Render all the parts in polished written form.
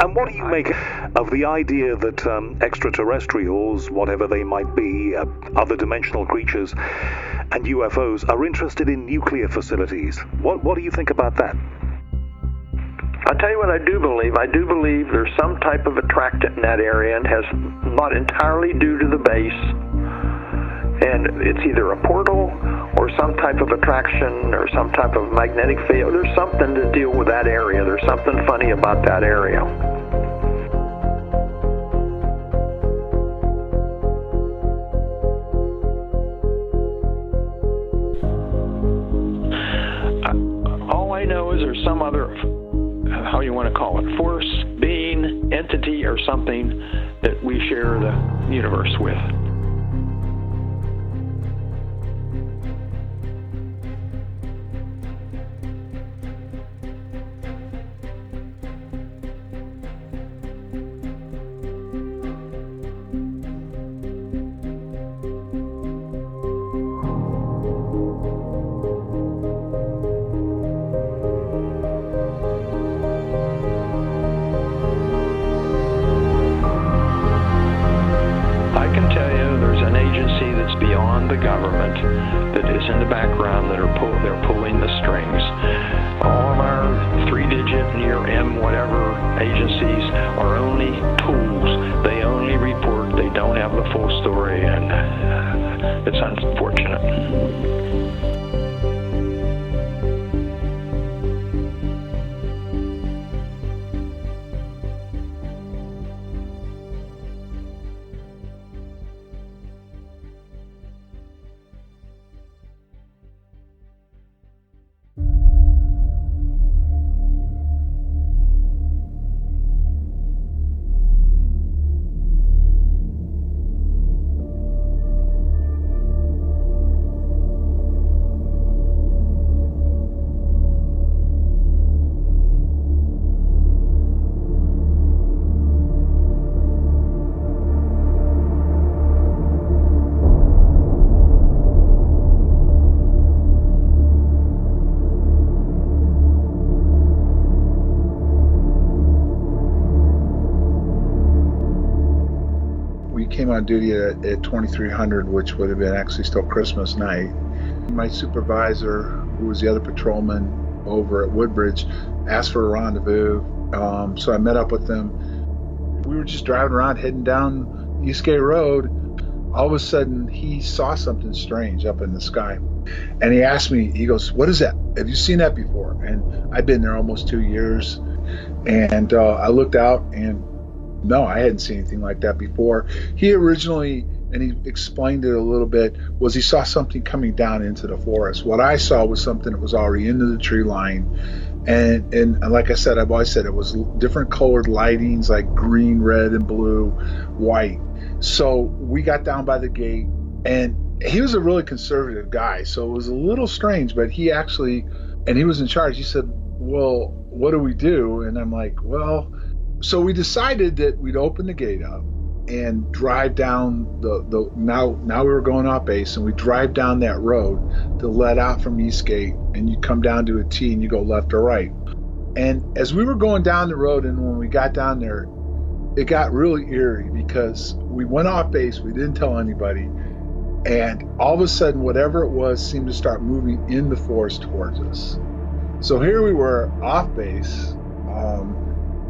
And what do you make of the idea that extraterrestrials, whatever they might be, other dimensional creatures, and UFOs are interested in nuclear facilities? What do you think about that? I'll tell you what I do believe. I do believe there's some type of attractant in that area, and has not entirely due to the base. And it's either a portal or some type of attraction or some type of magnetic field. There's something to deal with that area. There's something funny about that area. All I know is there's some other, how you want to call it, force, being, entity, or something that we share the universe with. The government that is in the background that they're pulling the strings. All of our 3-digit near M whatever agencies are only tools. They only report. They don't have the full story, and it's unfortunate. Came on duty at 2300, which would have been actually still Christmas night. My supervisor, who was the other patrolman over at Woodbridge, asked for a rendezvous. So I met up with them. We were just driving around, heading down Eastgate Road. All of a sudden, he saw something strange up in the sky. And he asked me, he goes, "What is that? Have you seen that before?" And I've been there almost 2 years. And I looked out, and no, I hadn't seen anything like that before. He originally, and he explained it a little bit, was he saw something coming down into the forest. What I saw was something that was already into the tree line. And like I said, I've always said it was different colored lightings, like green, red, and blue, white. So we got down by the gate, and he was a really conservative guy. So it was a little strange, but he actually, and he was in charge. He said, "Well, what do we do?" And I'm like, well, so we decided that we'd open the gate up and drive down the now we were going off base, and we drive down that road to let out from Eastgate, and you come down to a T and you go left or right. And as we were going down the road, and when we got down there, it got really eerie because we went off base, we didn't tell anybody, and all of a sudden whatever it was seemed to start moving in the forest towards us. So here we were off base,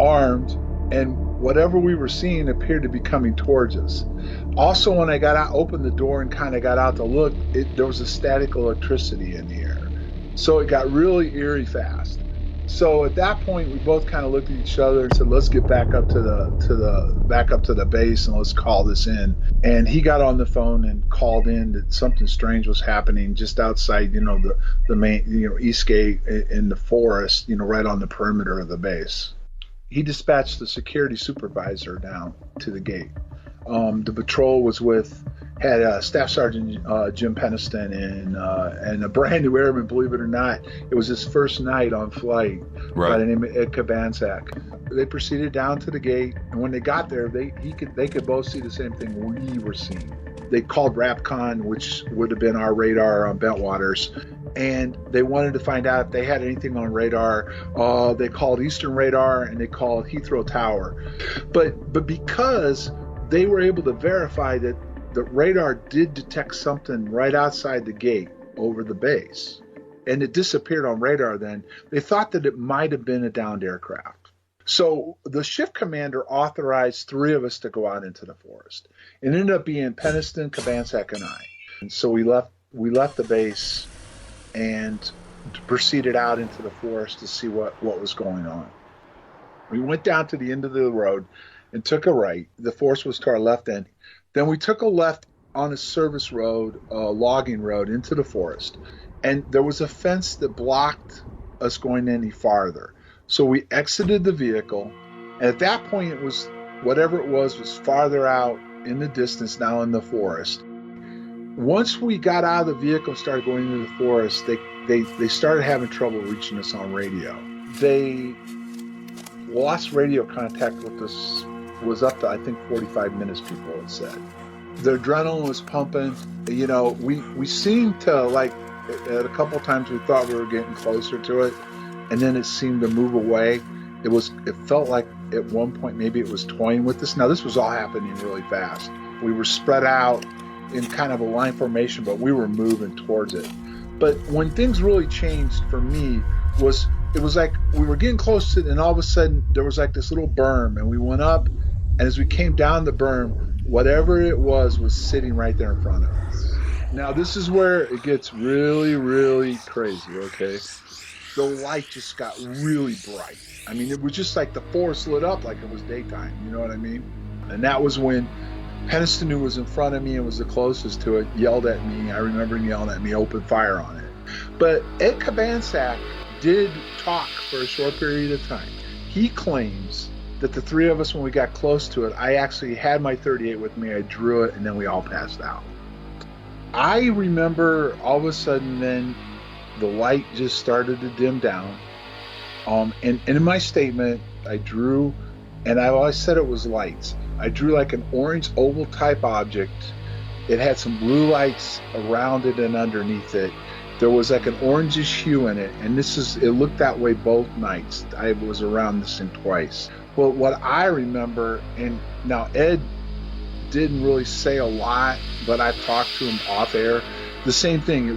armed, and whatever we were seeing appeared to be coming towards us. Also, when I got out, opened the door and kind of got out to look, there was a static electricity in the air. So it got really eerie fast. So at that point, we both kind of looked at each other and said, "Let's get back up to the base and let's call this in." And he got on the phone and called in that something strange was happening just outside, the main, Eastgate in the forest, right on the perimeter of the base. He dispatched the security supervisor down to the gate. The patrol had Staff Sergeant Jim Penniston and a brand new airman, believe it or not. It was his first night on flight, by the name of Ed Kabansak. They proceeded down to the gate, and when they got there, they could both see the same thing we were seeing. They called RAPCON, which would have been our radar on Bentwaters, and they wanted to find out if they had anything on radar. They called Eastern Radar and they called Heathrow Tower. But because they were able to verify that the radar did detect something right outside the gate over the base, and it disappeared on radar then, they thought that it might have been a downed aircraft. So the shift commander authorized 3 of us to go out into the forest. It ended up being Penniston, Cabansack, and I. And so we left the base and proceeded out into the forest to see what was going on. We went down to the end of the road and took a right. The forest was to our left end. Then we took a left on a service road, a logging road, into the forest. And there was a fence that blocked us going any farther. So we exited the vehicle. And at that point, it was whatever it was farther out in the distance, now in the forest. Once we got out of the vehicle and started going into the forest, they started having trouble reaching us on radio. They lost radio contact with us, was up to, I think, 45 minutes, people had said. The adrenaline was pumping. You know, we seemed to, like, at a couple times we thought we were getting closer to it, and then it seemed to move away. It felt like at one point maybe it was toying with us. Now, this was all happening really fast. We were spread out in kind of a line formation, but we were moving towards it. But when things really changed for me was, it was like we were getting close to it, and all of a sudden there was like this little berm, and we went up, and as we came down the berm, whatever it was sitting right there in front of us. Now, this is where it gets really, really crazy, okay? The light just got really bright. I mean, it was just like the forest lit up like it was daytime, you know what I mean? And that was when Penniston, who was in front of me and was the closest to it, yelled at me. I remember him yelling at me, open fire on it. But Ed Cabansack did talk for a short period of time. He claims that the 3 of us, when we got close to it, I actually had my .38 with me, I drew it, and then we all passed out. I remember all of a sudden then the light just started to dim down. And in my statement, I drew, and I always said it was lights. I drew like an orange oval type object. It had some blue lights around it and underneath it. There was like an orangish hue in it, and it looked that way both nights. I was around this thing twice. Well, what I remember, and now Ed didn't really say a lot, but I talked to him off air. The same thing.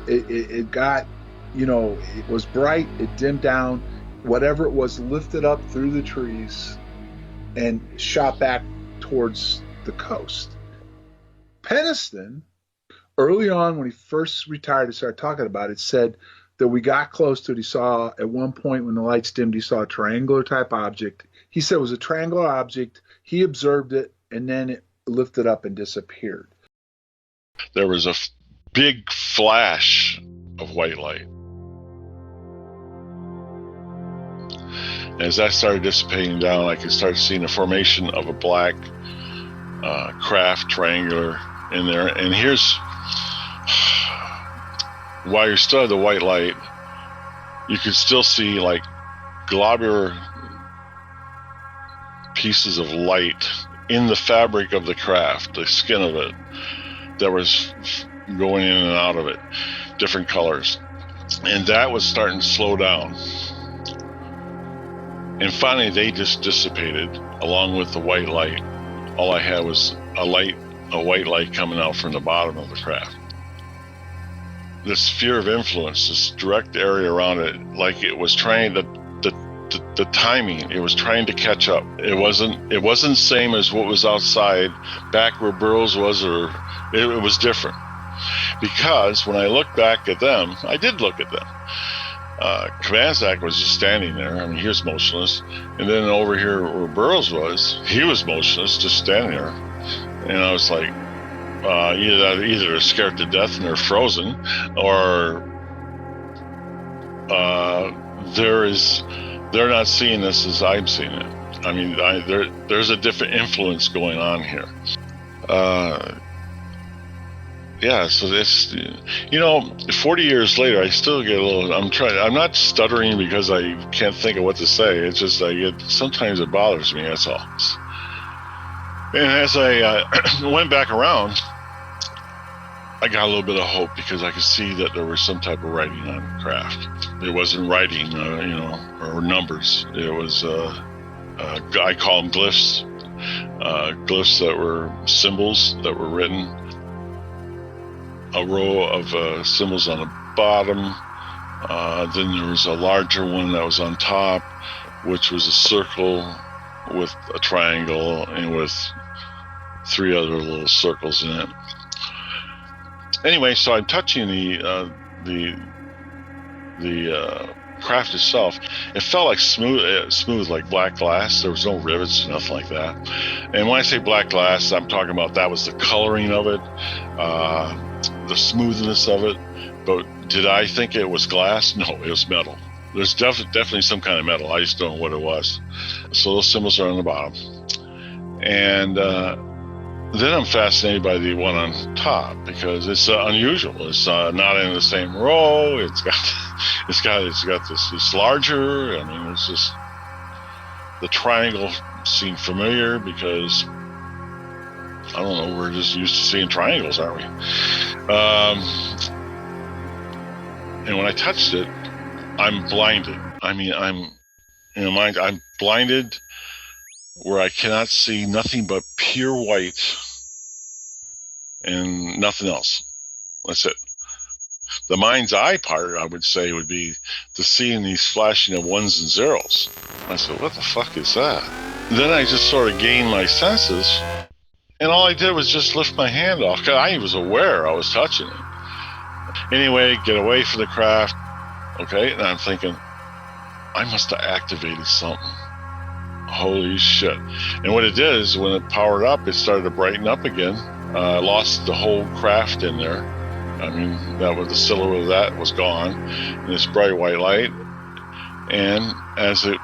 It got, you know, it was bright. It dimmed down. Whatever it was lifted up through the trees and shot back towards the coast. Penniston, early on when he first retired and started talking about it, said that we got close to it. He saw at one point when the lights dimmed, he saw a triangular type object. He said it was a triangular object. He observed it, and then it lifted up and disappeared. There was a big flash of white light. As that started dissipating down, I could start seeing the formation of a black craft, triangular, in there. And here's, while you're still at the white light, you could still see like globular pieces of light in the fabric of the craft, the skin of it, that was going in and out of it, different colors. And that was starting to slow down. And finally, they just dissipated along with the white light. All I had was a white light coming out from the bottom of the craft. This sphere of influence, this direct area around it, like it was trying to, the timing, it was trying to catch up. It wasn't the same as what was outside back where Burroughs was, or it was different. Because when I looked back at them, I did look at them. Cabansack was just standing there. I mean, he was motionless. And then over here where Burroughs was, he was motionless, just standing there. And I was like, either they're scared to death and they're frozen, or they're not seeing this as I'm seeing it. I mean, there's a different influence going on here. Yeah, so this, 40 years later, I still get a little, I'm not stuttering because I can't think of what to say. It's just sometimes it bothers me, that's all. And as I went back around, I got a little bit of hope because I could see that there was some type of writing on the craft. It wasn't writing, or numbers. It was, I call them glyphs. Glyphs that were symbols that were written. A row of symbols on the bottom. Then there was a larger one that was on top, which was a circle with a triangle and with 3 other little circles in it. Anyway, so I'm touching the craft itself. It felt like smooth like black glass. There was no rivets, nothing like that. And when I say black glass, I'm talking about that was the coloring of it, the smoothness of it. But did I think it was glass? No, it was metal. There's definitely some kind of metal. I just don't know what it was. So those symbols are on the bottom. And then I'm fascinated by the one on top because it's unusual. It's not in the same row. It's got this larger. I mean, it's just the triangle seemed familiar because I don't know. We're just used to seeing triangles, aren't we? And when I touched it, I'm blinded. I mean, I'm blinded where I cannot see nothing but pure white and nothing else. That's it. The mind's eye part, I would say, would be to seeing these flashing of ones and zeros. I said, what the fuck is that? Then I just sort of gained my senses, and all I did was just lift my hand off, because I was aware I was touching it. Anyway, get away from the craft. Okay, and I'm thinking, I must have activated something. Holy shit. And what it did is when it powered up, it started to brighten up again. I lost the whole craft in there. I mean, that was the silhouette of that was gone. And this bright white light. And as it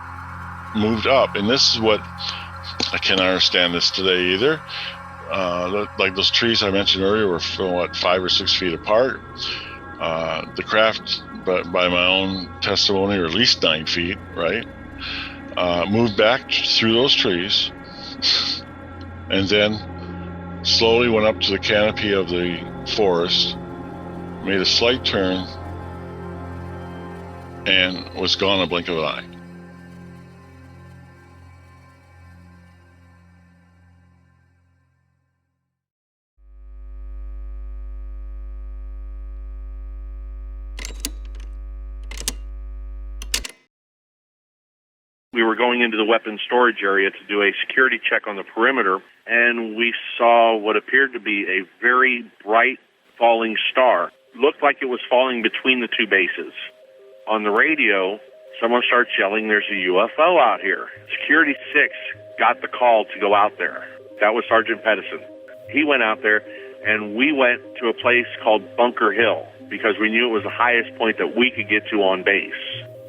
moved up, and this is what, I can't understand this today either. Like those trees I mentioned earlier were, 5 or 6 feet apart. The craft, but by my own testimony, or at least 9 feet, right? Moved back through those trees and then slowly went up to the canopy of the forest, made a slight turn, and was gone in a blink of an eye. We were going into the weapons storage area to do a security check on the perimeter, and we saw what appeared to be a very bright falling star. Looked like it was falling between the 2 bases. On the radio, someone starts yelling, "There's a UFO out here." Security 6 got the call to go out there. That was Sergeant Penniston. He went out there, and we went to a place called Bunker Hill because we knew it was the highest point that we could get to on base.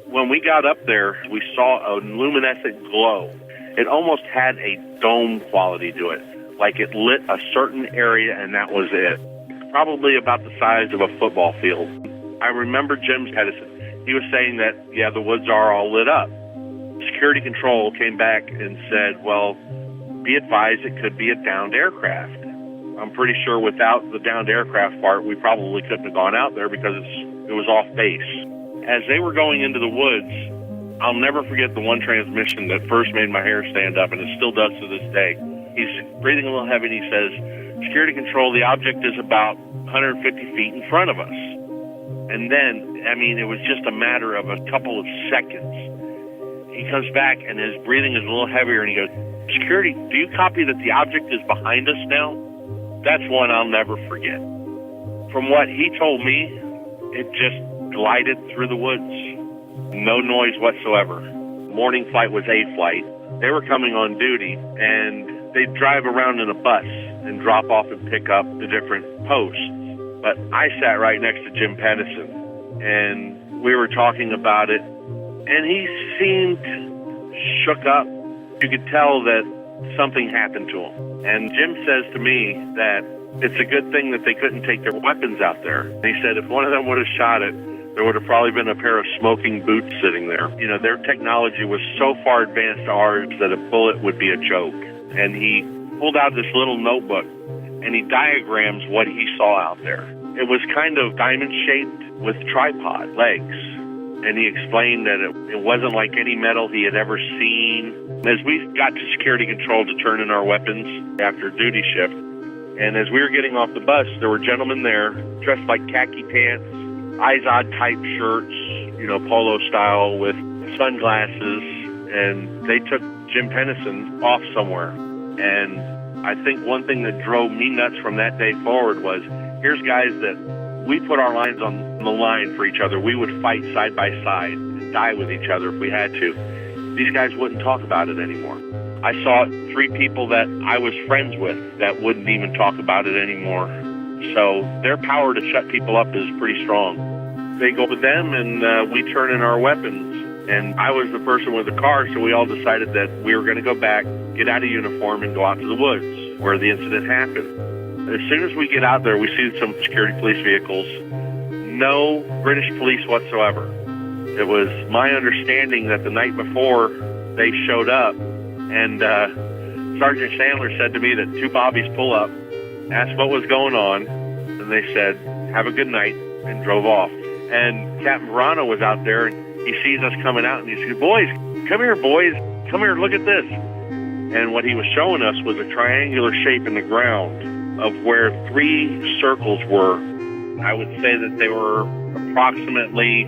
When we got up there, we saw a luminescent glow. It almost had a dome quality to it, like it lit a certain area and that was it. Probably about the size of a football field. I remember Jim Penniston. He was saying that, yeah, the woods are all lit up. Security control came back and said, well, be advised it could be a downed aircraft. I'm pretty sure without the downed aircraft part, we probably couldn't have gone out there because it was off base. As they were going into the woods, I'll never forget the one transmission that first made my hair stand up, and it still does to this day. He's breathing a little heavy, and he says, "Security control, the object is about 150 feet in front of us." And then, I mean, it was just a matter of a couple of seconds. He comes back, and his breathing is a little heavier, and he goes, "Security, do you copy that the object is behind us now?" That's one I'll never forget. From what he told me, it just glided through the woods. No noise whatsoever. Morning flight was A flight. They were coming on duty, and they'd drive around in a bus and drop off and pick up the different posts. But I sat right next to Jim Penniston, and we were talking about it, and he seemed shook up. You could tell that something happened to him. And Jim says to me that it's a good thing that they couldn't take their weapons out there. And he said if one of them would have shot it, there would have probably been a pair of smoking boots sitting there. You know, their technology was so far advanced to ours that a bullet would be a joke. And he pulled out this little notebook, and he diagrams what he saw out there. It was kind of diamond-shaped with tripod legs. And he explained that it wasn't like any metal he had ever seen. As we got to security control to turn in our weapons after duty shift, and as we were getting off the bus, there were gentlemen there dressed like khaki pants, Izod type shirts, polo style with sunglasses, and they took Jim Penniston off somewhere. And I think one thing that drove me nuts from that day forward was, here's guys that we put our lives on the line for each other. We would fight side by side and die with each other if we had to. These guys wouldn't talk about it anymore. I saw 3 people that I was friends with that wouldn't even talk about it anymore. So their power to shut people up is pretty strong. They go with them, and we turn in our weapons. And I was the person with the car, so we all decided that we were going to go back, get out of uniform, and go out to the woods where the incident happened. As soon as we get out there, we see some security police vehicles. No British police whatsoever. It was my understanding that the night before they showed up, and Sergeant Sandler said to me that 2 bobbies pull up, asked what was going on, and they said, have a good night, and drove off. And Captain Verano was out there, and he sees us coming out, and he said, boys, come here, look at this. And what he was showing us was a triangular shape in the ground of where 3 circles were. I would say that they were approximately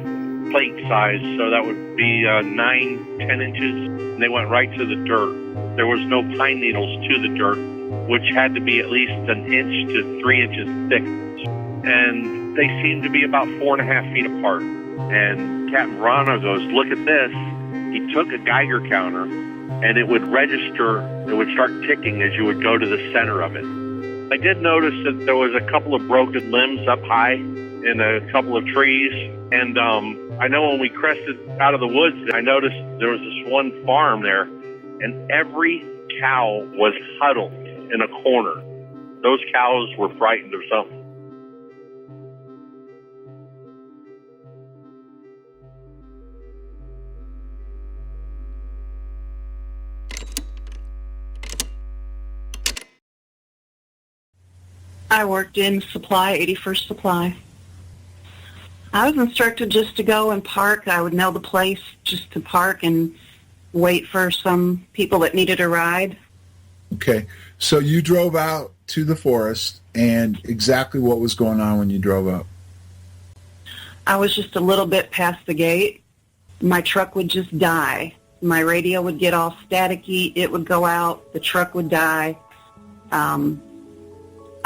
plate size, so that would be 9-10 inches, and they went right to the dirt. There was no pine needles to the dirt, which had to be at least 1 inch to 3 inches thick. And they seemed to be about 4.5 feet apart. And Captain Verano goes, look at this. He took a Geiger counter, and it would register, it would start ticking as you would go to the center of it. I did notice that there was a couple of broken limbs up high in a couple of trees. And I know when we crested out of the woods, I noticed there was this one farm there, and every cow was huddled in a corner. Those cows were frightened of something. I worked in supply, 81st Supply. I was instructed just to go and park. I would know the place just to park and wait for some people that needed a ride. Okay, so you drove out to the forest, and exactly what was going on when you drove up? I was just a little bit past the gate. My truck would just die. My radio would get all staticky. It would go out. The truck would die.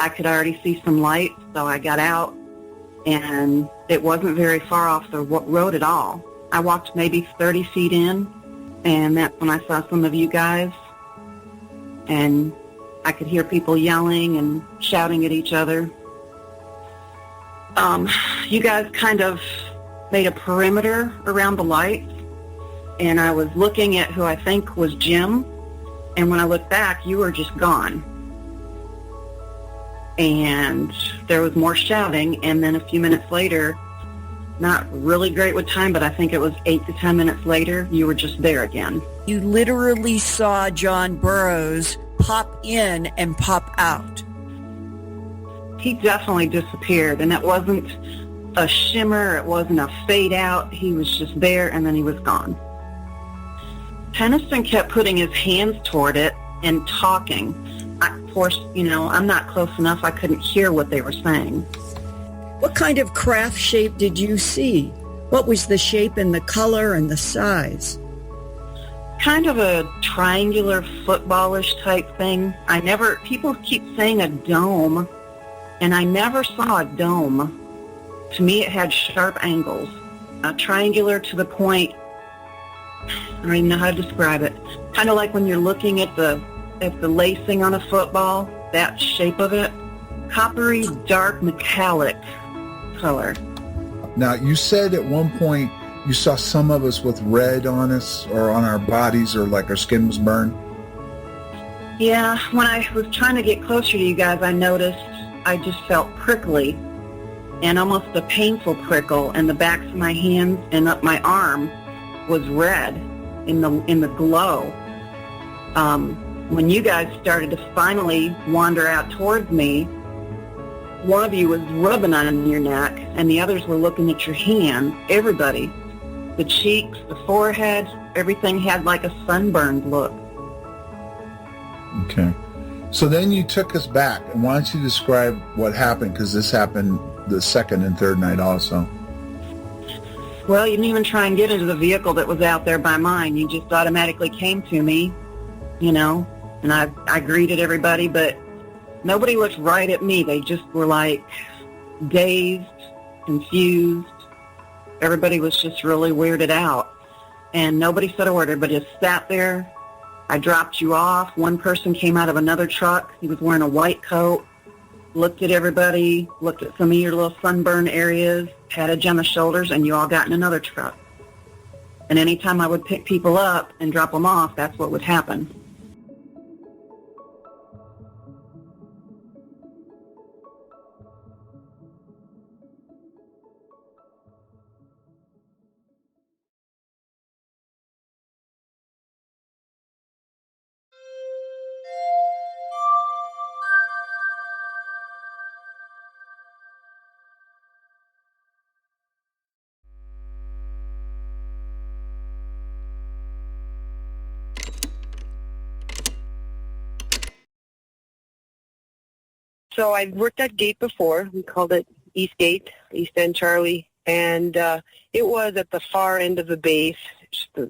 I could already see some lights, so I got out, and it wasn't very far off the road at all. I walked maybe 30 feet in, and that's when I saw some of you guys, and I could hear people yelling and shouting at each other. You guys kind of made a perimeter around the lights, and I was looking at who I think was Jim, and when I looked back, you were just gone. And there was more shouting, and then a few minutes later, not really great with time, but I think it was 8 to 10 minutes later, you were just there again. You literally saw John Burroughs pop in and pop out. He definitely disappeared, and it wasn't a shimmer, it wasn't a fade out. He was just there, and then he was gone. Penniston kept putting his hands toward it and talking. Of course, I'm not close enough. I couldn't hear what they were saying. What kind of craft shape did you see? What was the shape and the color and the size? Kind of a triangular footballish type thing. People keep saying a dome, and I never saw a dome. To me, it had sharp angles. Triangular to the point, I don't even know how to describe it. Kind of like when you're looking at the lacing on a football, that shape of it. Coppery, dark, metallic color. Now, you said at one point you saw some of us with red on us or on our bodies, or like our skin was burned. Yeah, when I was trying to get closer to you guys, I noticed I just felt prickly and almost a painful prickle, and the backs of my hands and up my arm was red in the glow. When you guys started to finally wander out towards me, one of you was rubbing on your neck, and the others were looking at your hand. Everybody. The cheeks, the forehead, everything had like a sunburned look. Okay. So then you took us back, and why don't you describe what happened, because this happened the second and third night also. Well, you didn't even try and get into the vehicle that was out there by mine. You just automatically came to me, you know, and I greeted everybody, but nobody looked right at me. They just were like dazed, confused. Everybody was just really weirded out. And nobody said a word. Everybody just sat there. I dropped you off. One person came out of another truck. He was wearing a white coat, looked at everybody, looked at some of your little sunburn areas, patted you on the shoulders, and you all got in another truck. And anytime I would pick people up and drop them off, that's what would happen. So I've worked that gate before. We called it East Gate, East End Charlie, and it was at the far end of the base,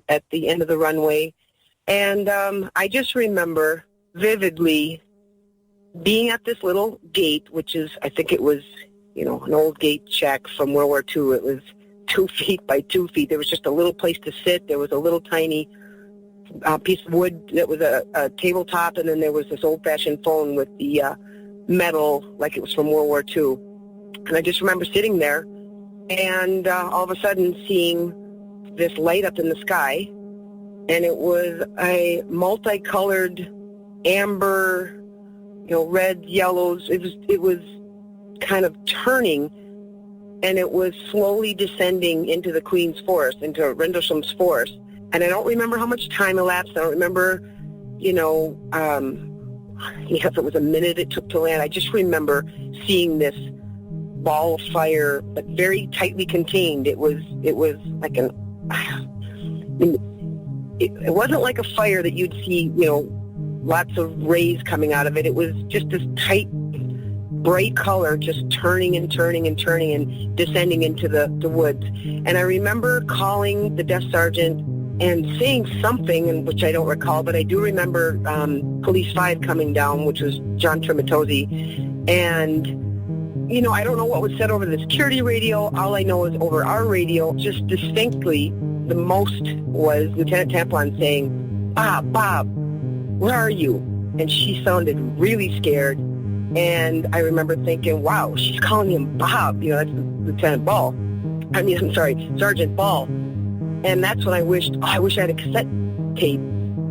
at the end of the runway. And I just remember vividly being at this little gate, which is, I think it was, you know, an old gate shack from World War II. It was 2 feet by 2 feet. There was just a little place to sit. There was a little tiny piece of wood that was a tabletop, and then there was this old-fashioned phone with the metal, like it was from World War II. And I just remember sitting there and all of a sudden seeing this light up in the sky, and it was a multicolored amber, you know, red, yellows. It was kind of turning, and it was slowly descending into the Queen's Forest, into Rendlesham's Forest. And I don't remember how much time elapsed. I don't remember, you know, if it was a minute it took to land. I just remember seeing this ball of fire, but very tightly contained. It was like it wasn't like a fire that you'd see, you know, lots of rays coming out of it. It was just this tight, bright color, just turning and turning and turning and descending into the woods. And I remember calling the desk sergeant and saying something, and which I don't recall, but I do remember Police 5 coming down, which was John Trimatosi. And, you know, I don't know what was said over the security radio. All I know is over our radio, just distinctly, the most was Lieutenant Tamplon saying, Bob, where are you? And she sounded really scared. And I remember thinking, wow, she's calling him Bob. You know, that's Sergeant Ball. And that's when I wished I had a cassette tape.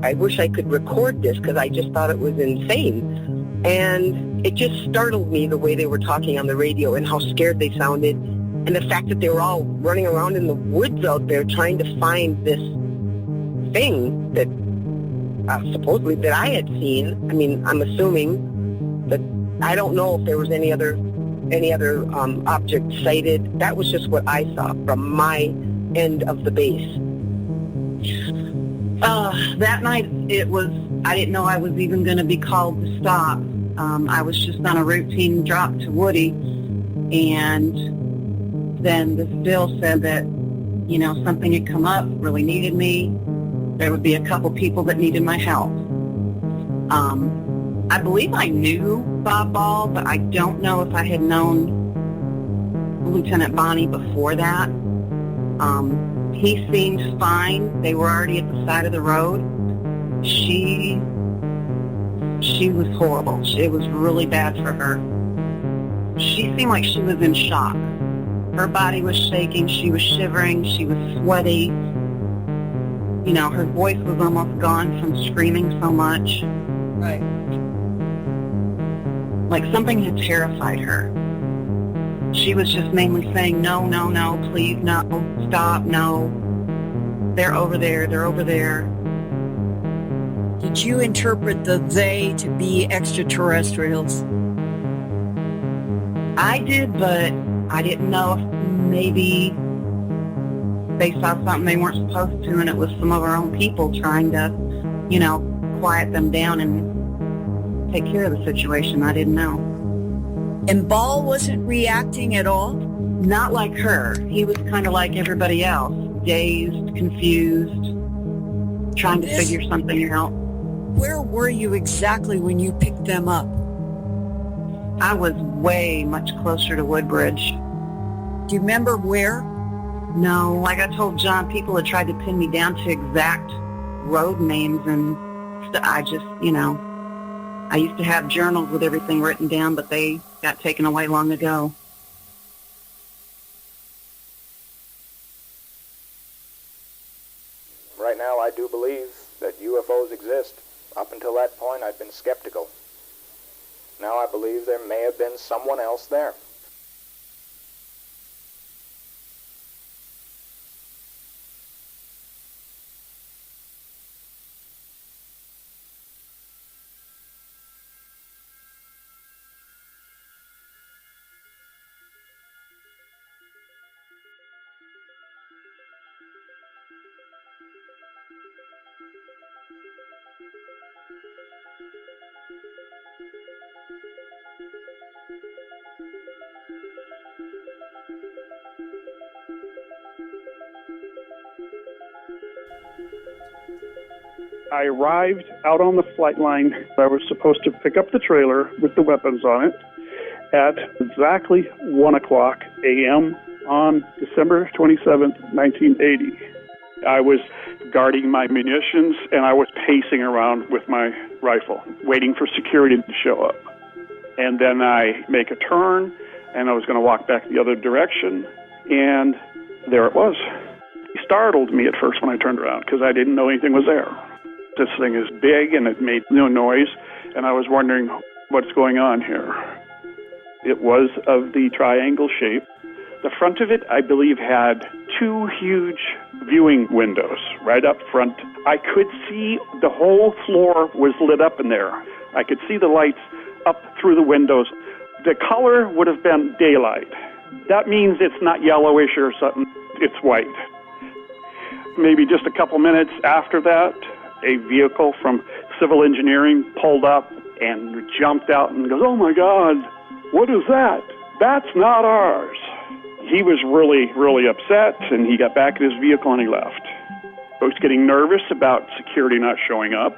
I wish I could record this, because I just thought it was insane. And it just startled me the way they were talking on the radio and how scared they sounded. And the fact that they were all running around in the woods out there trying to find this thing that supposedly that I had seen. I mean, I'm assuming that I don't know if there was any other object sighted. That was just what I saw from my end of the base. That night I didn't know I was even going to be called to stop. I was just on a routine drop to Woody, and then this bill said that, you know, something had come up, really needed me. There would be a couple people that needed my help. I believe I knew Bob Ball, but I don't know if I had known Lieutenant Bonnie before that. He seemed fine. They were already at the side of the road. She was horrible. It was really bad for her. She seemed like she was in shock. Her body was shaking. She was shivering. She was sweaty. You know, her voice was almost gone from screaming so much. Right. Like something had terrified her. She was just mainly saying, no, please, no, stop, no. They're over there, they're over there. Did you interpret the they to be extraterrestrials? I did, but I didn't know if maybe they saw something they weren't supposed to, and it was some of our own people trying to, quiet them down and take care of the situation. I didn't know. And Ball wasn't reacting at all? Not like her. He was kind of like everybody else, dazed, confused, trying to figure something out. Where were you exactly when you picked them up? I was way much closer to Woodbridge. Do you remember where? No, like I told John, people had tried to pin me down to exact road names, and I just, I used to have journals with everything written down, but they got taken away long ago. Right now, I do believe that UFOs exist. Up until that point, I've been skeptical. Now I believe there may have been someone else there. I arrived out on the flight line. I was supposed to pick up the trailer with the weapons on it at exactly 1 o'clock a.m. on December 27th, 1980. I was guarding my munitions, and I was pacing around with my rifle, waiting for security to show up. And then I make a turn, and I was going to walk back the other direction, and there it was. It startled me at first when I turned around, because I didn't know anything was there. This thing is big, and it made no noise, and I was wondering what's going on here. It was of the triangle shape. The front of it, I believe, had 2 huge viewing windows right up front. I could see the whole floor was lit up in there. I could see the lights up through the windows. The color would have been daylight. That means it's not yellowish or something. It's white. Maybe just a couple minutes after that, a vehicle from civil engineering pulled up and jumped out and goes, "Oh my God, what is that? That's not ours." He was really, really upset, and he got back in his vehicle and he left. I was getting nervous about security not showing up.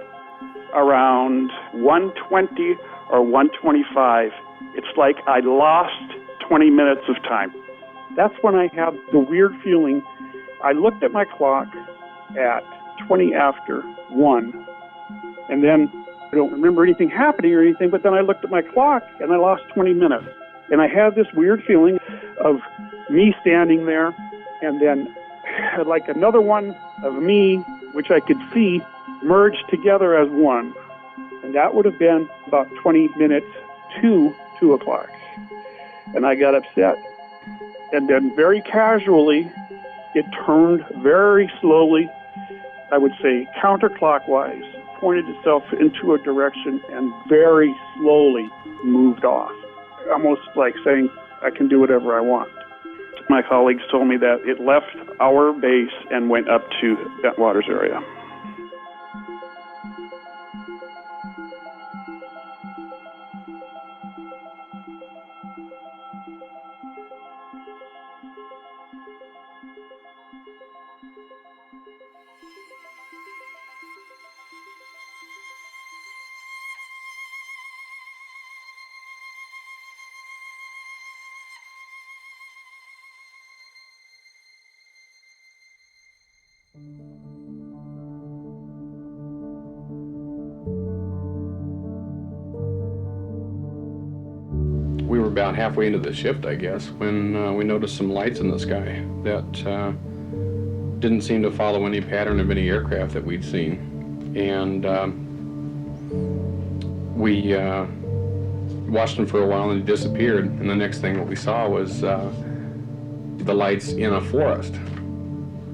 Around 1:20 or 1:25, it's like I lost 20 minutes of time. That's when I had the weird feeling. I looked at my clock at 20 after 1, and then I don't remember anything happening or anything, but then I looked at my clock and I lost 20 minutes. And I had this weird feeling of me standing there, and then like another one of me, which I could see, merged together as one. And that would have been about 20 minutes to 2 o'clock. And I got upset. And then very casually, it turned very slowly, I would say counterclockwise, pointed itself into a direction and very slowly moved off. Almost like saying, I can do whatever I want. My colleagues told me that it left our base and went up to Bentwaters area. We were about halfway into the shift, I guess, when we noticed some lights in the sky that didn't seem to follow any pattern of any aircraft that we'd seen. And we watched them for a while and they disappeared. And the next thing that we saw was the lights in a forest,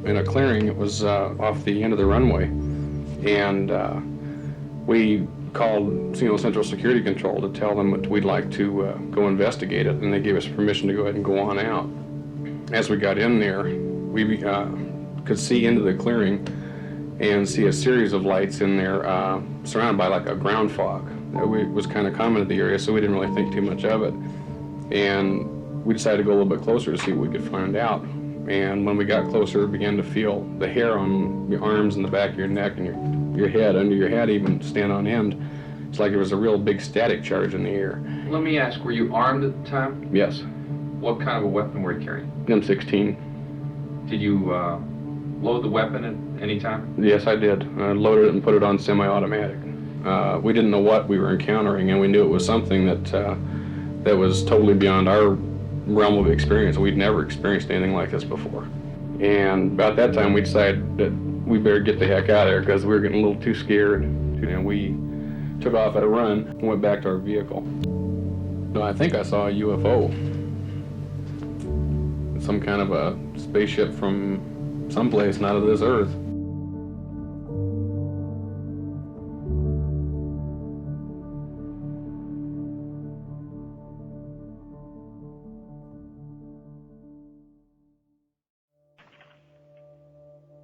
in a clearing. It was off the end of the runway. And we called Central Security Control to tell them that we'd like to go investigate it, and they gave us permission to go ahead and go on out. As we got in there, we could see into the clearing and see a series of lights in there surrounded by like a ground fog. That was kind of common in the area, so we didn't really think too much of it. And we decided to go a little bit closer to see what we could find out. And when we got closer, we began to feel the hair on your arms and the back of your neck and your head, under your head even, stand on end. It's like there was a real big static charge in the air. Let me ask, were you armed at the time? Yes. What kind of a weapon were you carrying? M16. Did you load the weapon at any time? Yes, I did. I loaded it and put it on semi-automatic. We didn't know what we were encountering, and we knew it was something that was totally beyond our realm of experience. We'd never experienced anything like this before. And about that time, we decided that we better get the heck out of there because we were getting a little too scared. And we took off at a run and went back to our vehicle. No, I think I saw a UFO. Some kind of a spaceship from someplace not of this earth.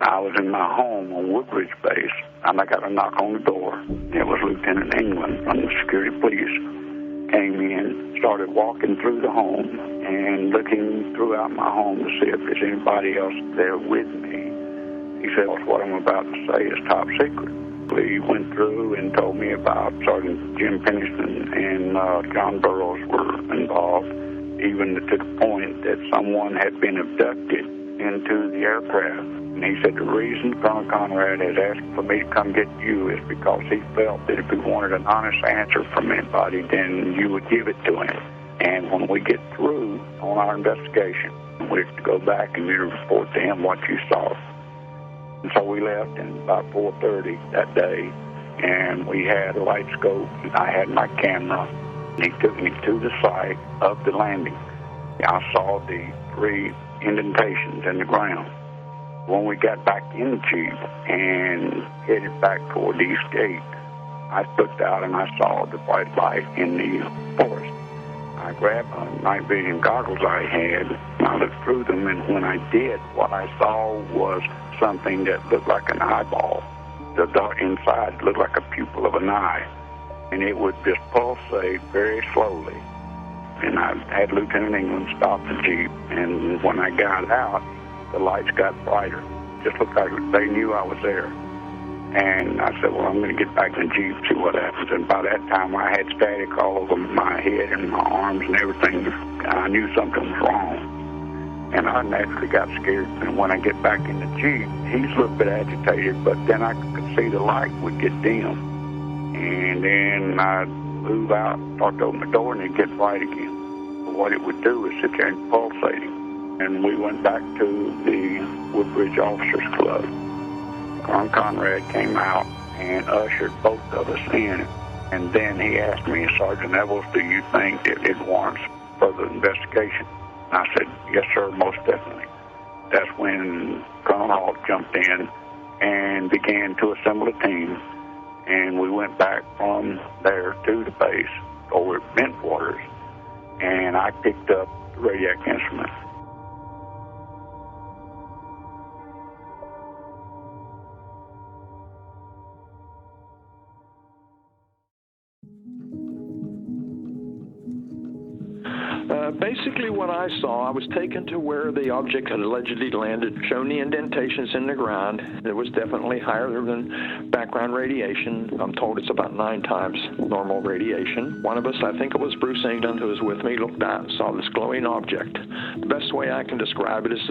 I was in my home on Woodbridge Base, and I got a knock on the door. It was Lieutenant England from the security police. Came in, started walking through the home and looking throughout my home to see if there's anybody else there with me. He said, what I'm about to say is top secret. He went through and told me about Sergeant Jim Penniston and John Burroughs were involved, even to the point that someone had been abducted into the aircraft. And he said the reason Colonel Conrad has asked for me to come get you is because he felt that if he wanted an honest answer from anybody, then you would give it to him. And when we get through on our investigation, we're to go back and you report to him what you saw. And so we left at about 4:30 that day, and we had a light scope, and I had my camera, and he took me to the site of the landing. I saw the 3 indentations in the ground. When we got back in the Jeep and headed back toward the East Gate, I looked out and I saw the white light in the forest. I grabbed a night vision goggles I had, and I looked through them, and when I did, what I saw was something that looked like an eyeball. The dark inside looked like a pupil of an eye, and it would just pulsate very slowly. And I had Lieutenant England stop the Jeep, and when I got out, the lights got brighter. Just looked like they knew I was there. And I said, well, I'm going to get back in the Jeep, see what happens. And by that time, I had static all over my head and my arms and everything. I knew something was wrong. And I naturally got scared. And when I get back in the Jeep, he's a little bit agitated, but then I could see the light would get dim. And then I'd move out, start to open the door, and it'd get bright again. But what it would do is sit there and pulsating. And we went back to the Woodbridge Officers Club. Colonel Conrad came out and ushered both of us in. And then he asked me, Sergeant Nevels, do you think that it warrants further investigation? And I said, yes, sir, most definitely. That's when Colonel Halt jumped in and began to assemble a team. And we went back from there to the base over at Bentwaters. And I picked up the radioactive instrument. Basically what I saw, I was taken to where the object had allegedly landed, shown the indentations in the ground. It was definitely higher than background radiation. I'm told it's about 9 times normal radiation. One of us, I think it was Bruce England, who was with me, looked out and saw this glowing object. The best way I can describe it is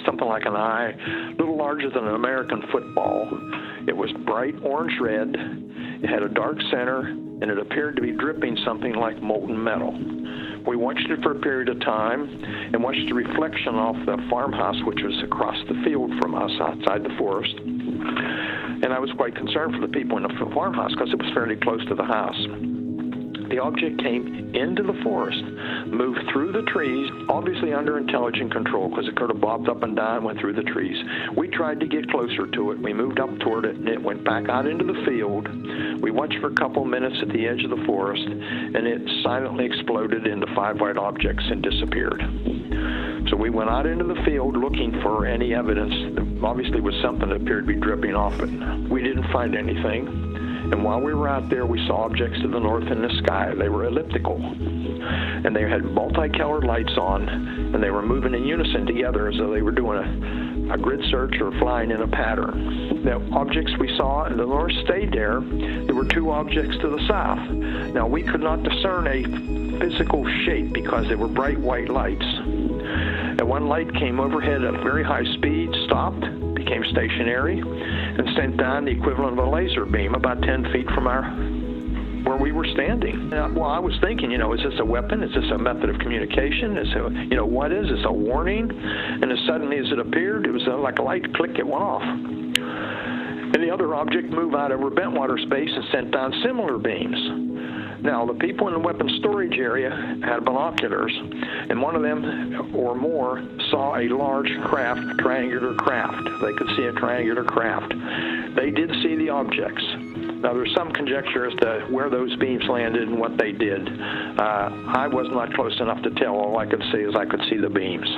something like an eye, a little larger than an American football. It was bright orange-red. It had a dark center, and it appeared to be dripping something like molten metal. We watched it for a period of time and watched the reflection off the farmhouse, which was across the field from us outside the forest. And I was quite concerned for the people in the farmhouse because it was fairly close to the house. The object came into the forest, moved through the trees, obviously under intelligent control because it could have bobbed up and down and went through the trees. We tried to get closer to it. We moved up toward it, and it went back out into the field. We watched for a couple minutes at the edge of the forest, and it silently exploded into 5 white objects and disappeared. So we went out into the field looking for any evidence. There obviously was something that appeared to be dripping off it. We didn't find anything. And while we were out there, we saw objects to the north in the sky. They were elliptical. And they had multicolored lights on, and they were moving in unison together as though they were doing a grid search or flying in a pattern. The objects we saw in the north stayed there. There were 2 objects to the south. Now, we could not discern a physical shape because they were bright white lights. And one light came overhead at very high speed, stopped, became stationary, and sent down the equivalent of a laser beam about 10 feet from where we were standing. Well, I was thinking, is this a weapon? Is this a method of communication? What is this, a warning? And as suddenly as it appeared, it was like a light click, it went off. And the other object moved out over Bentwater space and sent down similar beams. Now, the people in the weapons storage area had binoculars, and one of them or more saw a large craft, a triangular craft. They could see a triangular craft. They did see the objects. Now, there's some conjecture as to where those beams landed and what they did. I was not close enough to tell. All I could see is I could see the beams.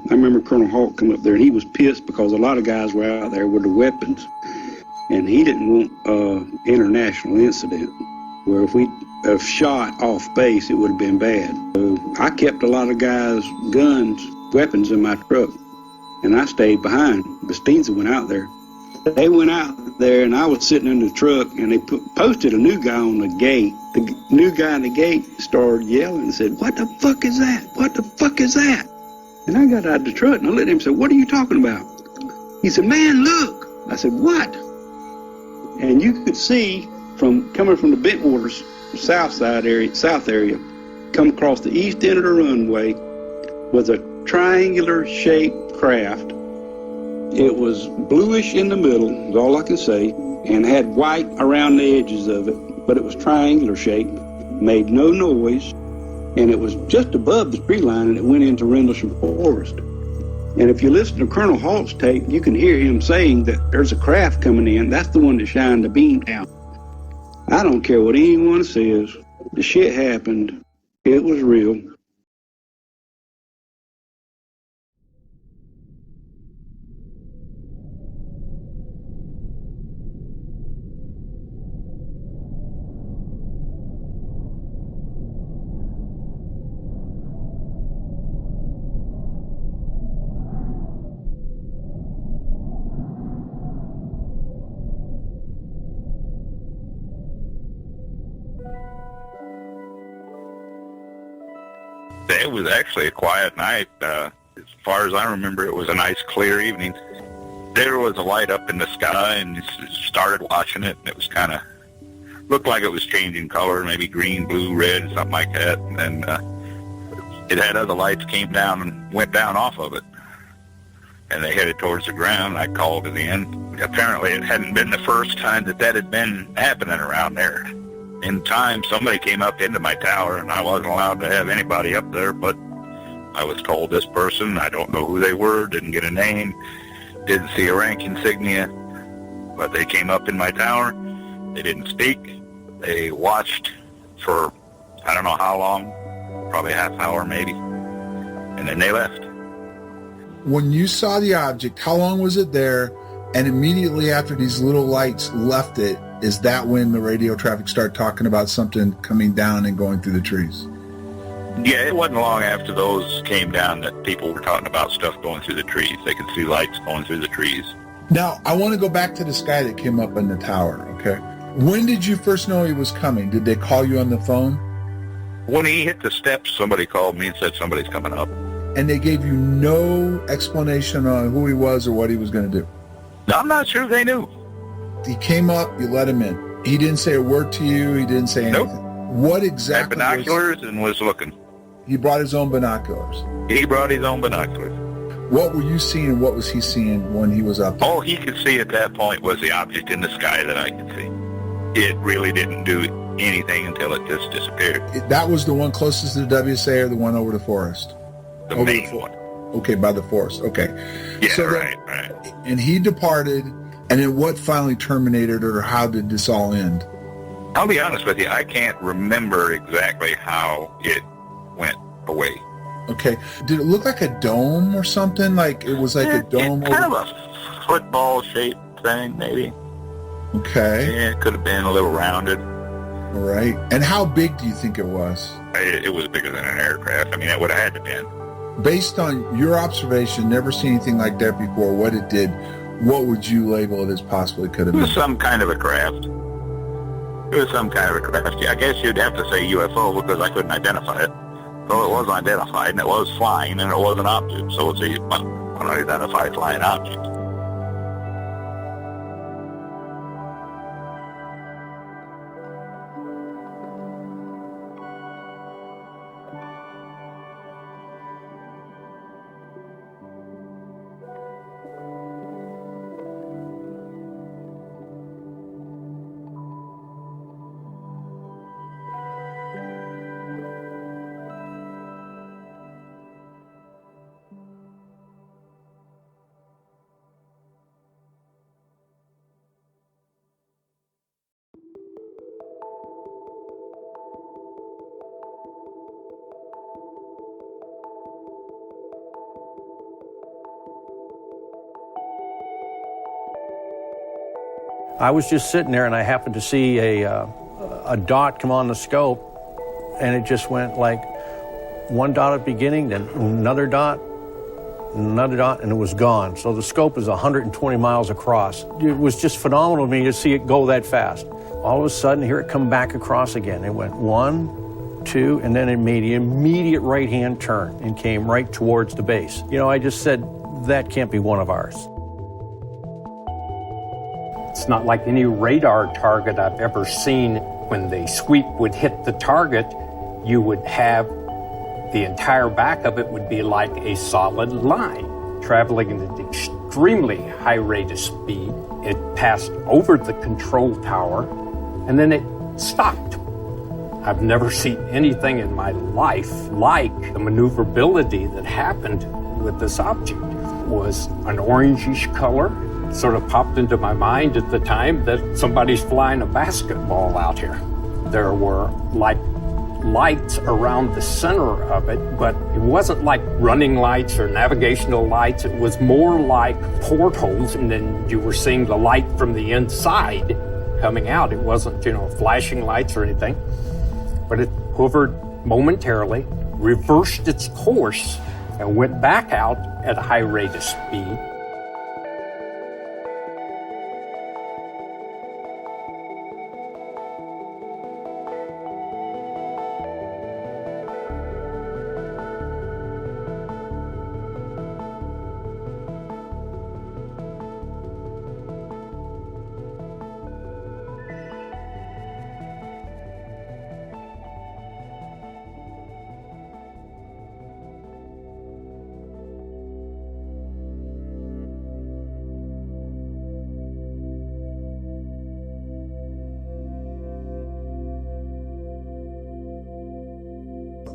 I remember Colonel Halt come up there, and he was pissed because a lot of guys were out there with the weapons, and he didn't want international incident, where if we'd have shot off base, it would have been bad. So I kept a lot of guys' guns, weapons in my truck, and I stayed behind. Bustinza went out there. They went out there, and I was sitting in the truck, and they posted a new guy on the gate. The new guy in the gate started yelling and said, "What the fuck is that? What the fuck is that?" And I got out of the truck, and I let him say, "What are you talking about?" He said, "Man, look." I said, "What?" And you could see coming from the Bentwaters south area, come across the east end of the runway was a triangular-shaped craft. It was bluish in the middle, is all I can say, and had white around the edges of it, but it was triangular-shaped, made no noise, and it was just above the tree line, and it went into Rendlesham Forest. And if you listen to Colonel Halt's tape, you can hear him saying that there's a craft coming in. That's the one that shined the beam down. I don't care what anyone says. The shit happened. It was real. It was actually a quiet night. As far as I remember, it was a nice, clear evening. There was a light up in the sky, and started watching it, and it was kind of, looked like it was changing color, maybe green, blue, red, something like that. And it had other lights came down and went down off of it. And they headed towards the ground. I called it in. Apparently, it hadn't been the first time that had been happening around there. In time, somebody came up into my tower, and I wasn't allowed to have anybody up there, but I was told this person, I don't know who they were, didn't get a name, didn't see a rank insignia, but they came up in my tower. They didn't speak. They watched for I don't know how long, probably a half hour maybe, and then they left. When you saw the object, how long was it there? And immediately after these little lights left it, is that when the radio traffic started talking about something coming down and going through the trees? Yeah, it wasn't long after those came down that people were talking about stuff going through the trees. They could see lights going through the trees. Now, I want to go back to this guy that came up in the tower, okay? When did you first know he was coming? Did they call you on the phone? When he hit the steps, somebody called me and said somebody's coming up. And they gave you no explanation on who he was or what he was going to do? I'm not sure they knew. He came up, you let him in. He didn't say a word to you, he didn't say anything. Nope. What exactly? Had binoculars and was looking. He brought his own binoculars. He brought his own binoculars. What were you seeing and what was he seeing when he was up there? All he could see at that point was the object in the sky that I could see. It really didn't do anything until it just disappeared. That was the one closest to the WSA or the one over the forest? The main one. Okay, by the forest. Okay. Yeah, so right. And he departed, and then what finally terminated it, or how did this all end? I'll be honest with you, I can't remember exactly how it went away. Okay. Did it look like a dome or something? Like it was like a dome? Kind of a football-shaped thing, maybe. Okay. Yeah, it could have been a little rounded. All right. And how big do you think it was? It was bigger than an aircraft. I mean, it would have had to been. Based on your observation, never seen anything like that before, what it did, what would you label it as possibly could have been? It was some kind of a craft. It was some kind of a craft. I guess you'd have to say UFO because I couldn't identify it. So it was identified, and it was flying, and it was an object. So it's an unidentified flying object. I was just sitting there and I happened to see a dot come on the scope, and it just went like one dot at the beginning, then another dot, and it was gone. So the scope is 120 miles across. It was just phenomenal to me to see it go that fast. All of a sudden, here it come back across again. It went 1, 2, and then it made an immediate right-hand turn and came right towards the base. You know, I just said, that can't be one of ours. It's not like any radar target I've ever seen. When the sweep would hit the target, you would have the entire back of it would be like a solid line, traveling at an extremely high rate of speed. It passed over the control tower, and then it stopped. I've never seen anything in my life like the maneuverability that happened with this object. It was an orangish color. Sort of popped into my mind at the time that somebody's flying a basketball out here. There were like lights around the center of it, but it wasn't like running lights or navigational lights. It was more like portholes, and then you were seeing the light from the inside coming out. It wasn't, flashing lights or anything, but it hovered momentarily, reversed its course, and went back out at a high rate of speed.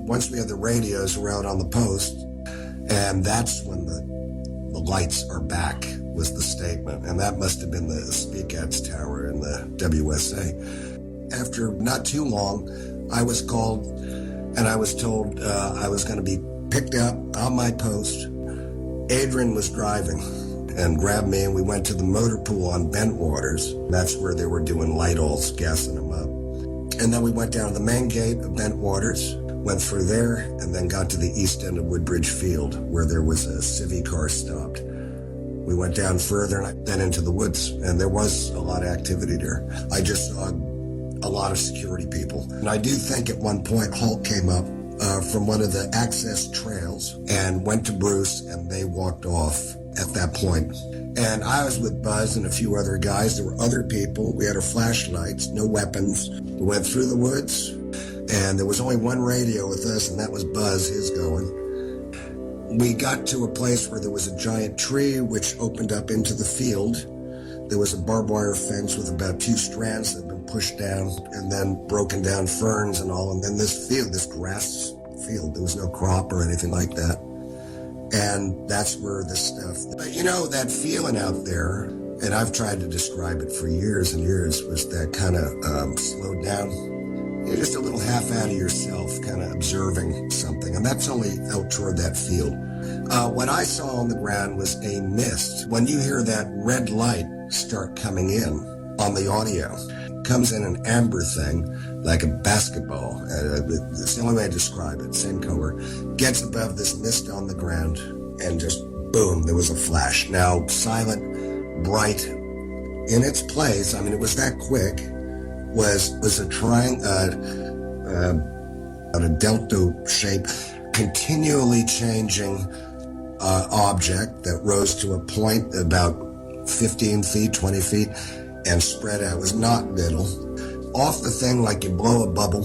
Once we had the radios around on the post, and that's when the lights are back was the statement, and that must have been the Speakats Tower in the WSA. After not too long, I was called and I was told I was going to be picked up on my post. Adrian was driving and grabbed me, and we went to the motor pool on Bentwaters. That's where they were doing light alls, gassing them up. And then we went down to the main gate of Bentwaters, went through there, and then got to the east end of Woodbridge Field, where there was a civvy car stopped. We went down further and then into the woods, and there was a lot of activity there. I just saw a lot of security people. And I do think at one point Halt came up from one of the access trails and went to Bruce, and they walked off at that point. And I was with Buzz and a few other guys. There were other people. We had our flashlights, no weapons. We went through the woods, And there was only one radio with us, and that was Buzz, his going. We got to a place where there was a giant tree which opened up into the field. There was a barbed wire fence with about 2 strands that had been pushed down, and then broken down ferns and all, and then this field, this grass field, there was no crop or anything like that. And that's where this stuff, but you know, that feeling out there, and I've tried to describe it for years and years, was that kind of slowed down. You're just a little half out of yourself, kind of observing something, and that's only out toward that field. What I saw on the ground was a mist. When you hear that red light start coming in on the audio, it comes in an amber thing, like a basketball. It's the only way to describe it, same color. Gets above this mist on the ground, and just boom, there was a flash. Now, silent, bright, in its place, I mean, it was that quick, was a a delta shape, continually changing object that rose to a point about 15 feet, 20 feet, and spread out. It was not middle. Off the thing like you blow a bubble,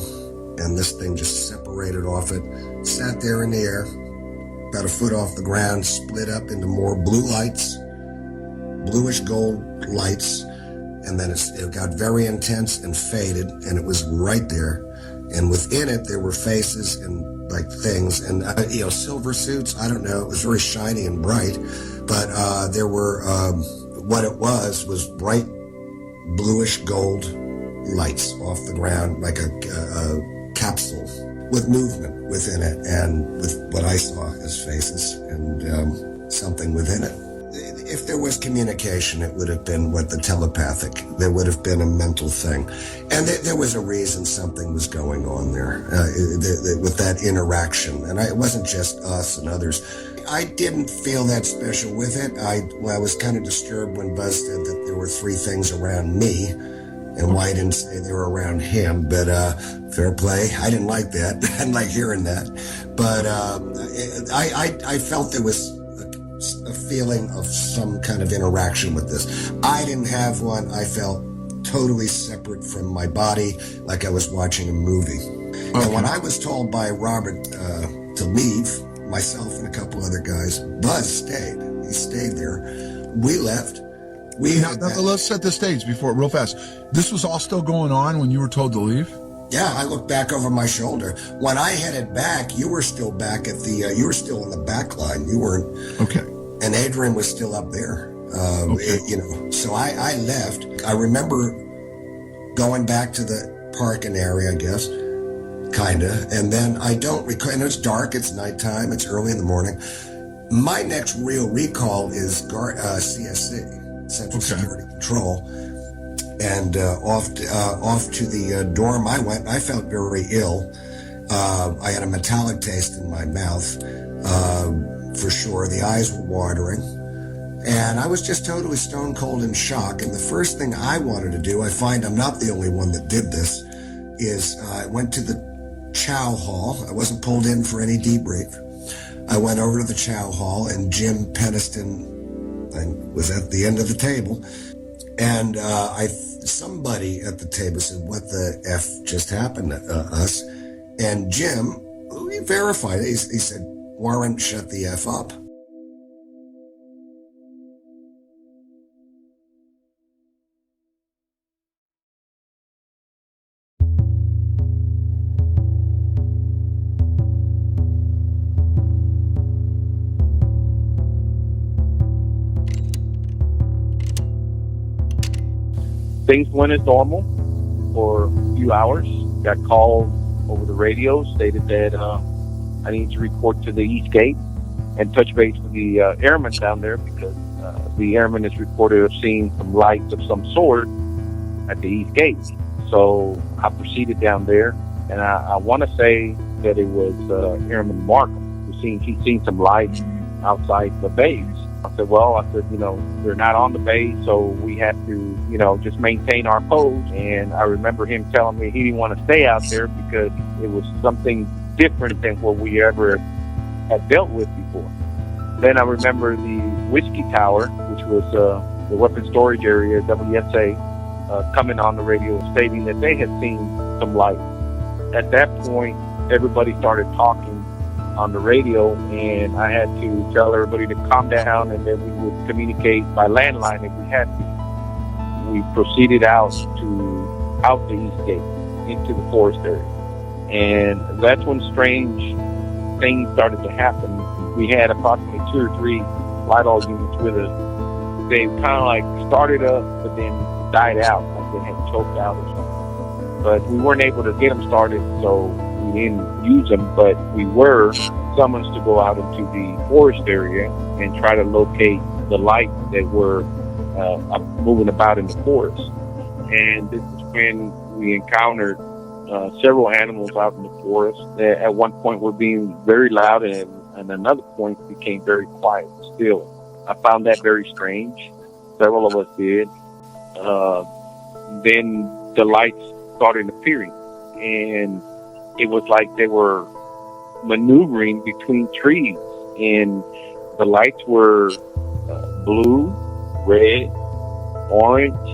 and this thing just separated off it, sat there in the air, about a foot off the ground, split up into more blue lights, bluish gold lights, and then it got very intense and faded, and it was right there. And within it, there were faces and like things, and silver suits. I don't know. It was very shiny and bright, but there were what it was bright bluish gold lights off the ground, like a capsule with movement within it, and with what I saw as faces and something within it. If there was communication, it would have been the telepathic. There would have been a mental thing. And there was a reason something was going on there with that interaction. And it wasn't just us and others. I didn't feel that special with it. I was kind of disturbed when Buzz said that there were 3 things around me, and why I didn't say they were around him. But fair play. I didn't like that. I didn't like hearing that. But I felt there was a feeling of some kind of interaction with this. I didn't have one. I felt totally separate from my body, like I was watching a movie. Okay. And when I was told by Robert to leave, myself and a couple other guys, Buzz stayed. He stayed there. We left. Let's set the stage before real fast. This was all still going on when you were told to leave? Yeah, I looked back over my shoulder. When I headed back, you were still back at the, you were still in the back line. You weren't. Okay. And Adrian was still up there. Okay. So I left. I remember going back to the parking area, I guess, kinda. And then I don't recall, and it's dark, it's nighttime, it's early in the morning. My next real recall is CSC, Central Security Control. And off to the dorm I went. I felt very ill. I had a metallic taste in my mouth, for sure. The eyes were watering. And I was just totally stone cold in shock. And the first thing I wanted to do, I find I'm not the only one that did this, is I went to the chow hall. I wasn't pulled in for any debrief. I went over to the chow hall, and Jim Penniston was at the end of the table. And somebody at the table said, "What the F just happened to us?" And Jim, he verified it. He said, "Warren, shut the F up." Things went as normal for a few hours. Got called over the radio, stated that I need to report to the East Gate and touch base with the airmen down there, because the airman is reported of seeing some lights of some sort at the East Gate. So I proceeded down there, and I want to say that it was Airman Markham. He's seen some lights outside the base. I said, they're not on the base, so we have to, just maintain our pose. And I remember him telling me he didn't want to stay out there because it was something different than what we ever had dealt with before. Then I remember the Whiskey Tower, which was the weapons storage area, WSA, coming on the radio stating that they had seen some light. at that point, everybody started talking on the radio, and I had to tell everybody to calm down, and then we would communicate by landline if we had to. We proceeded out the east gate into the forest area, and that's when strange things started to happen. We had approximately 2 or 3 lidar units with us. They kind of like started up, but then died out, like they had choked out or something. But we weren't able to get them started, so we didn't use them, but we were summoned to go out into the forest area and try to locate the lights that were moving about in the forest. And this is when we encountered several animals out in the forest that at one point were being very loud, and another point became very quiet still. I found that very strange. Several of us did. Then the lights started appearing, and it was like they were maneuvering between trees, and the lights were blue, red, orange,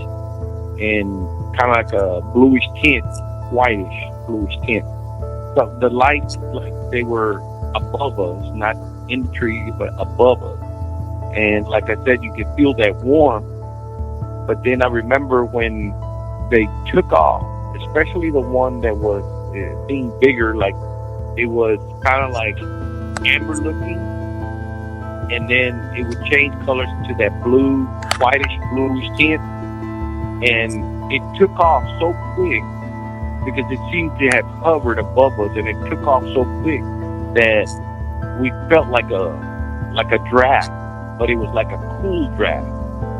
and kind of like a bluish tint, whitish bluish tint. So the lights, like they were above us, not in the trees, but above us. And like I said, you could feel that warmth. But then I remember when they took off, especially the one that was being bigger, like it was kind of like amber looking, and then it would change colors to that blue, whitish, bluish tint, and it took off so quick because it seemed to have hovered above us, and it took off so quick that we felt like a draft, but it was like a cool draft,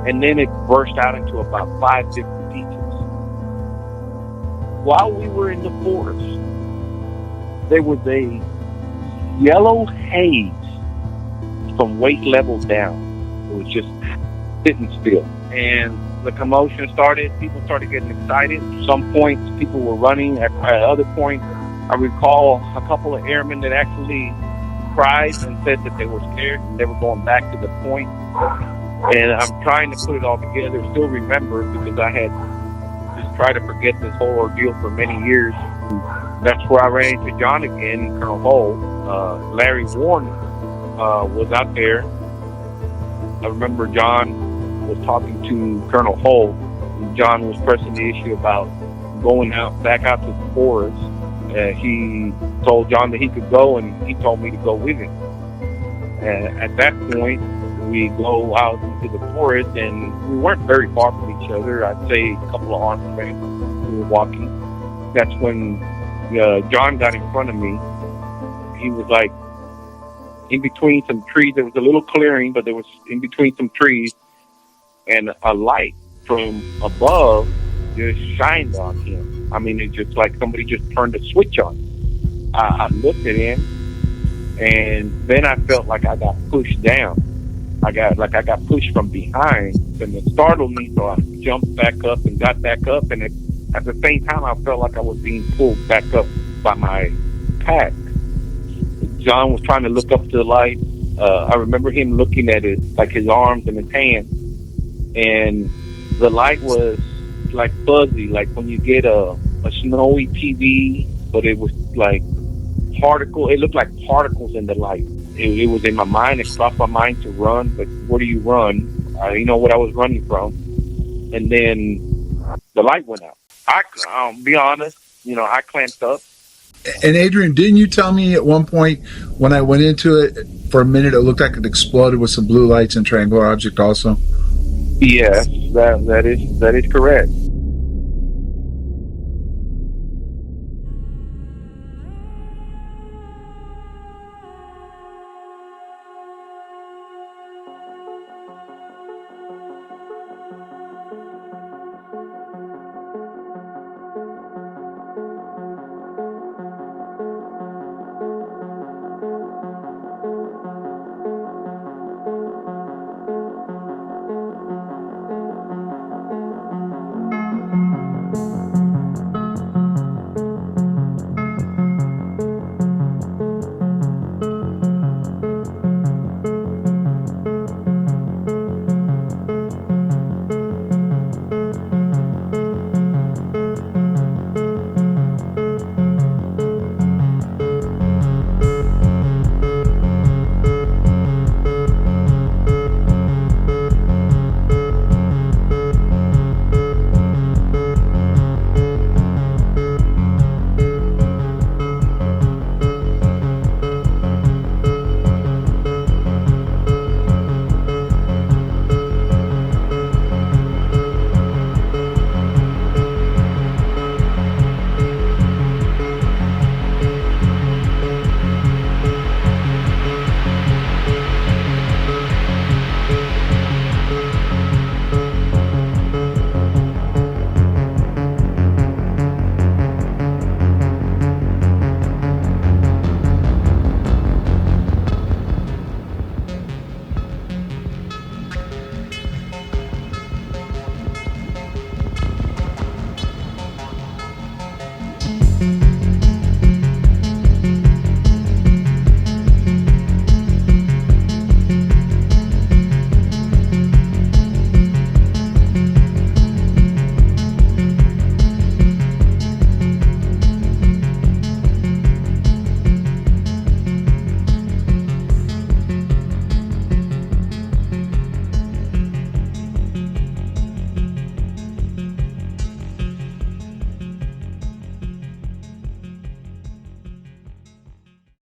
and then it burst out into about 5 different pieces. While we were in the forest, there was a yellow haze from waist level down. It was just sitting still. And the commotion started. People started getting excited. At some points, people were running. At other points, I recall a couple of airmen that actually cried and said that they were scared and they were going back to the point. And I'm trying to put it all together, still remember, because I had just tried to forget this whole ordeal for many years. That's where I ran into John again, Colonel Holt. Larry Vaughn was out there. I remember John was talking to Colonel Holt, and John was pressing the issue about going back out to the forest. He told John that he could go, and he told me to go with him. And at that point, we go out into the forest, and we weren't very far from each other. I'd say a couple of arms length. We were walking. That's when John got in front of me. He was like in between some trees. There was a little clearing, but there was in between some trees, and a light from above just shined on him. I mean, it's just like somebody just turned a switch on. I looked at him, and then I felt like I got pushed down. I got pushed from behind, and it startled me, so I jumped back up and got back up, and at the same time, I felt like I was being pulled back up by my pack. John was trying to look up to the light. I remember him looking at it, like his arms and his hands, and the light was like fuzzy, like when you get a snowy TV, but it was like it looked like particles in the light. It was in my mind. It crossed my mind to run, but where do you run? I didn't know what I was running from. And then the light went out. I'll be honest, I clamped up. And Adrian, didn't you tell me at one point when I went into it for a minute, it looked like it exploded with some blue lights and triangular object also? Yes, that is correct.